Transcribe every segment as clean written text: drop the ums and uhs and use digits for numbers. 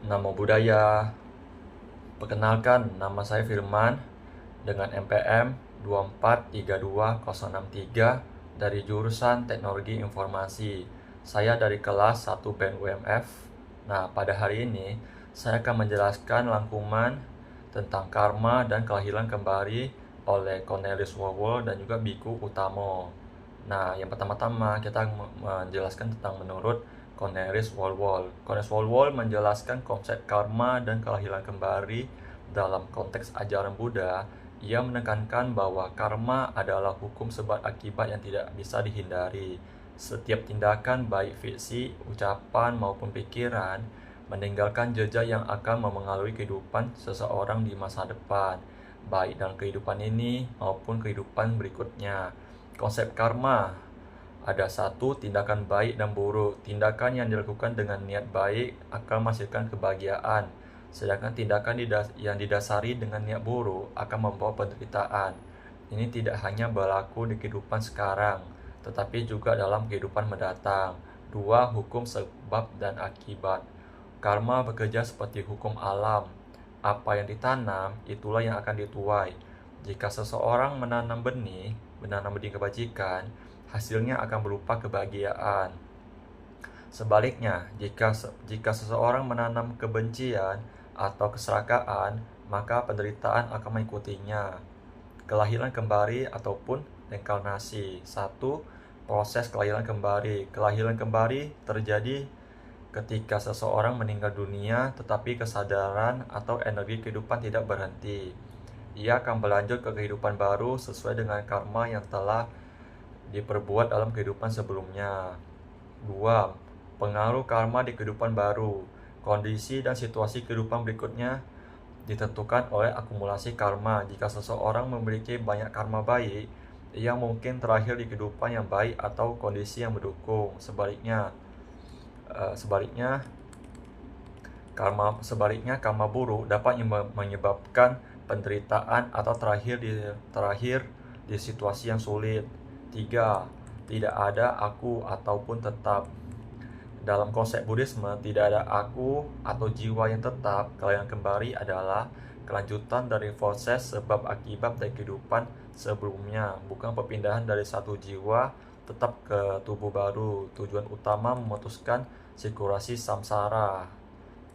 Namo Buddhaya. Perkenalkan, nama saya Firman dengan NPM 2432063 dari jurusan Teknologi Informasi. Saya dari kelas 1 BEM UMF. Nah, pada hari ini saya akan menjelaskan rangkuman tentang karma dan kelahiran kembali oleh Cornelius Whewell dan juga Biku Utamo. Nah, yang pertama-tama kita menjelaskan tentang menurut Cornelius Whewell. Cornelius Whewell menjelaskan konsep karma dan kelahiran kembali dalam konteks ajaran Buddha. Ia menekankan bahwa karma adalah hukum sebab akibat yang tidak bisa dihindari. Setiap tindakan baik fiksi, ucapan maupun pikiran meninggalkan jejak yang akan memengaruhi kehidupan seseorang di masa depan, baik dalam kehidupan ini maupun kehidupan berikutnya. Konsep karma ada satu tindakan baik dan buruk. Tindakan yang dilakukan dengan niat baik akan menghasilkan kebahagiaan, sedangkan tindakan yang didasari dengan niat buruk akan membawa penderitaan. Ini tidak hanya berlaku di kehidupan sekarang, tetapi juga dalam kehidupan mendatang. Dua, hukum sebab dan akibat. Karma bekerja seperti hukum alam. Apa yang ditanam, itulah yang akan dituai. Jika seseorang menanam benih kebajikan, hasilnya akan berupa kebahagiaan. Sebaliknya, jika seseorang menanam kebencian atau keserakahan, maka penderitaan akan mengikutinya. Kelahiran kembali ataupun reinkarnasi. Satu, proses kelahiran kembali. Kelahiran kembali terjadi ketika seseorang meninggal dunia, tetapi kesadaran atau energi kehidupan tidak berhenti. Ia akan berlanjut ke kehidupan baru sesuai dengan karma yang telah diperbuat dalam kehidupan sebelumnya. 2. Pengaruh karma di kehidupan baru. Kondisi dan situasi kehidupan berikutnya ditentukan oleh akumulasi karma. Jika seseorang memiliki banyak karma baik, ia mungkin terakhir di kehidupan yang baik atau kondisi yang mendukung. Sebaliknya karma buruk dapat menyebabkan penderitaan atau terakhir di situasi yang sulit. 3. Tidak ada aku ataupun tetap. Dalam konsep Buddhisme, tidak ada aku atau jiwa yang tetap. Kelahiran kembali adalah kelanjutan dari proses sebab akibat dari kehidupan sebelumnya, bukan perpindahan dari satu jiwa tetap ke tubuh baru. Tujuan utama memutuskan sirkulasi samsara.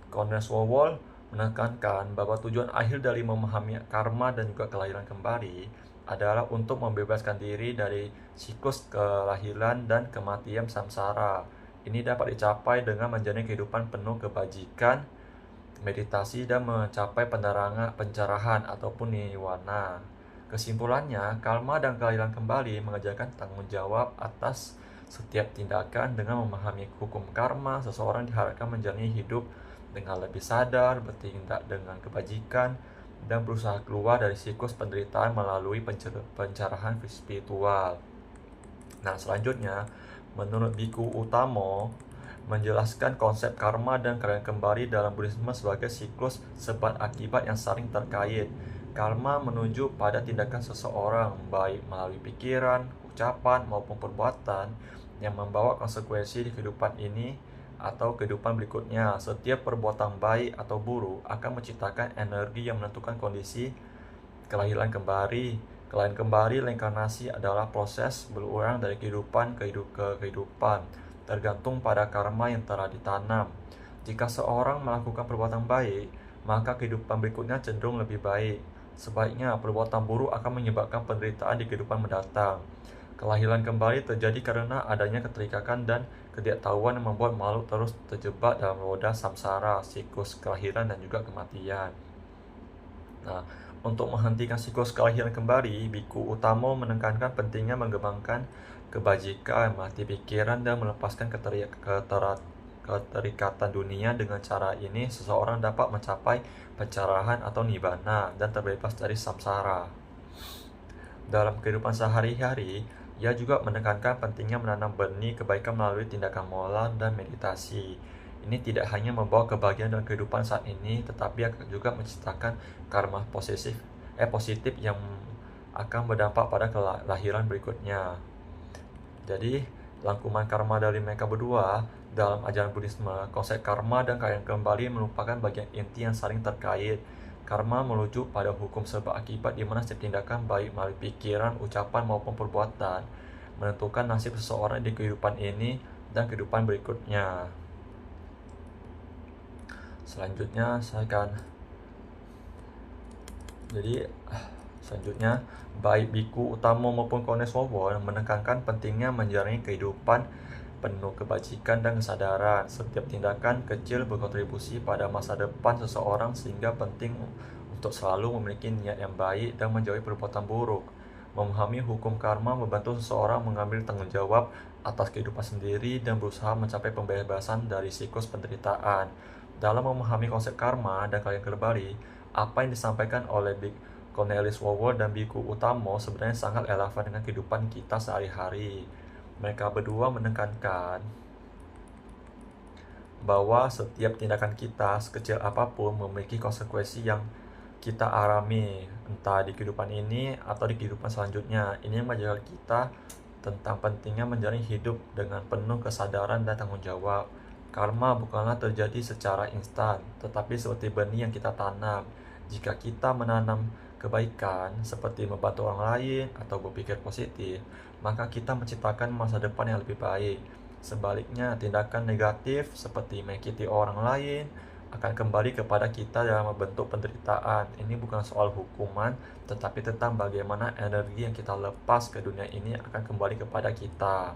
Cornelius Whewell menekankan bahwa tujuan akhir dari memahami karma dan juga kelahiran kembali adalah untuk membebaskan diri dari siklus kelahiran dan kematian samsara. Ini dapat dicapai dengan menjalani kehidupan penuh kebajikan, meditasi, dan mencapai pencerahan ataupun nirwana. Kesimpulannya, karma dan kelahiran kembali mengajarkan tanggung jawab atas setiap tindakan. Dengan memahami hukum karma, seseorang diharapkan menjalani hidup dengan lebih sadar, bertindak dengan kebajikan, dan berusaha keluar dari siklus penderitaan melalui pencerahan spiritual. Nah, selanjutnya, menurut Biku Utamo, menjelaskan konsep karma dan kelahiran kembali dalam Buddhisme sebagai siklus sebab akibat yang saling terkait. Karma menunjuk pada tindakan seseorang, baik melalui pikiran, ucapan, maupun perbuatan, yang membawa konsekuensi di kehidupan ini atau kehidupan berikutnya. Setiap perbuatan baik atau buruk akan menciptakan energi yang menentukan kondisi kelahiran kembali. Kelahiran kembali, reinkarnasi adalah proses berulang dari kehidupan ke kehidupan, tergantung pada karma yang telah ditanam. Jika seorang melakukan perbuatan baik, maka kehidupan berikutnya cenderung lebih baik. Sebaliknya, perbuatan buruk akan menyebabkan penderitaan di kehidupan mendatang. Kelahiran kembali terjadi karena adanya keterikatan dan ketidaktahuan yang membuat makhluk terus terjebak dalam roda samsara, siklus kelahiran dan juga kematian. Nah, untuk menghentikan siklus kelahiran kembali, Biku Utamo menekankan pentingnya mengembangkan kebajikan, melatih pikiran, dan melepaskan keterikatan dunia. Dengan cara ini, seseorang dapat mencapai pencerahan atau nibbana dan terbebas dari samsara. Dalam kehidupan sehari-hari, ia juga menekankan pentingnya menanam benih kebaikan melalui tindakan moral dan meditasi. Ini tidak hanya membawa kebahagiaan dalam kehidupan saat ini, tetapi akan juga menciptakan karma positif yang akan berdampak pada kelahiran berikutnya. Jadi, rangkuman karma dari mereka berdua Dalam ajaran Buddhisme, konsep karma dan kalian kembali merupakan bagian inti yang saling terkait. Karma merujuk pada hukum sebab akibat di mana setiap tindakan baik melalui pikiran, ucapan maupun perbuatan menentukan nasib seseorang di kehidupan ini dan kehidupan berikutnya. Selanjutnya baik Biku Utama maupun Koneswobo menekankan pentingnya menjalani kehidupan penuh kebajikan dan kesadaran. Setiap tindakan kecil berkontribusi pada masa depan seseorang, sehingga penting untuk selalu memiliki niat yang baik dan menjauhi perbuatan buruk. Memahami hukum karma membantu seseorang mengambil tanggung jawab atas kehidupan sendiri dan berusaha mencapai pembebasan dari siklus penderitaan. Dalam memahami konsep karma dan kalian kembali, apa yang disampaikan oleh Cornelis Wowo dan Biku Utamo sebenarnya sangat relevan dengan kehidupan kita sehari-hari. Mereka berdua menekankan bahwa setiap tindakan kita, sekecil apapun, memiliki konsekuensi yang kita alami, entah di kehidupan ini atau di kehidupan selanjutnya. Ini mengajar kita tentang pentingnya menjalani hidup dengan penuh kesadaran dan tanggung jawab. Karma bukanlah terjadi secara instan, tetapi seperti benih yang kita tanam. Jika kita menanam kebaikan seperti membantu orang lain atau berpikir positif, maka kita menciptakan masa depan yang lebih baik. Sebaliknya, tindakan negatif seperti menyakiti orang lain akan kembali kepada kita dalam membentuk penderitaan. Ini bukan soal hukuman, tetapi tentang bagaimana energi yang kita lepas ke dunia ini akan kembali kepada kita.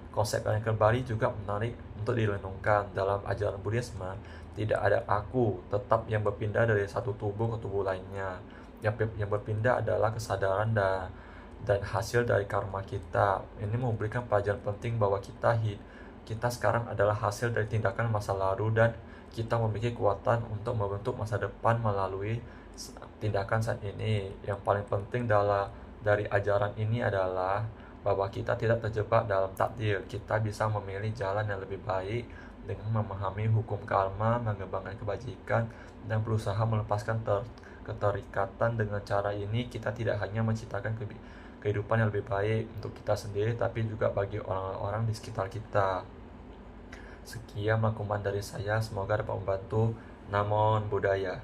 Konsep yang kembali juga menarik untuk direnungkan. Dalam ajaran Buddhisme, tidak ada aku tetap yang berpindah dari satu tubuh ke tubuh lainnya. Yang berpindah adalah kesadaran dan hasil dari karma kita. Ini memberikan pelajaran penting bahwa kita sekarang adalah hasil dari tindakan masa lalu, dan kita memiliki kekuatan untuk membentuk masa depan melalui tindakan saat ini. Yang paling penting dari ajaran ini adalah bahwa kita tidak terjebak dalam takdir. Kita bisa memilih jalan yang lebih baik dengan memahami hukum karma, mengembangkan kebajikan, dan berusaha melepaskan keterikatan. Dengan cara ini, kita tidak hanya menciptakan kehidupan yang lebih baik untuk kita sendiri, tapi juga bagi orang-orang di sekitar kita. Sekian rangkuman dari saya, semoga dapat membantu. Namo Buddhaya.